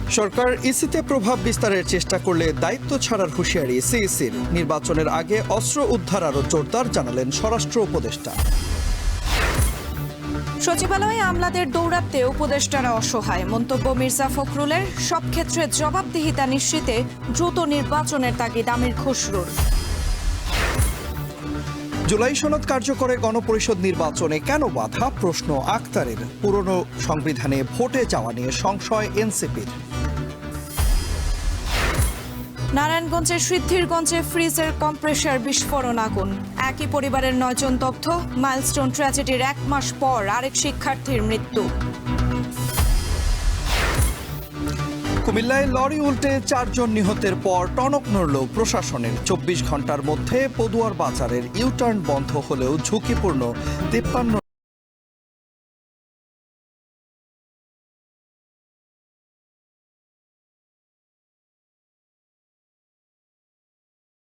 সরকার ইসিতে প্রভাব বিস্তারের চেষ্টা করলে দায়িত্ব ছাড়ার হুঁশিয়ারি সিইসির। নির্বাচনের আগে অস্ত্র উদ্ধার আরও জোরদার, জানালেন স্বরাষ্ট্র উপদেষ্টা। সচিবালয়ে আমলাদের দৌরাত্মে উপদেষ্টারা অসহায়, মন্তব্য মির্জা ফখরুলের। সব ক্ষেত্রে জবাবদিহিতা নিশ্চিতে দ্রুত নির্বাচনের তাগিদ আমির খসরুর। জুলাই সনদ কার্যকরে গণপরিষদ নির্বাচনে কেন বাধা, প্রশ্ন আক্তারের। পুরনো সংবিধানে ভোটে যাওয়া নিয়ে সংশয় এনসিপির। নারায়ণগঞ্জের সিদ্ধিরগঞ্জে ফ্রিজের কম্প্রেসার বিস্ফোরণ, আগুন। একই পরিবারের 9 জন দগ্ধ। মাইলস্টোন ট্র্যাজেডির 1 মাস পর আরেক শিক্ষার্থীর মৃত্যু। কুমিল্লায় লরি উল্টে 4 জন নিহতের পর টনক নড়ল প্রশাসনের। 24 ঘন্টার মধ্যে পদুয়ার বাজারের ইউটার্ন বন্ধ হলেও ঝুঁকিপূর্ণ 53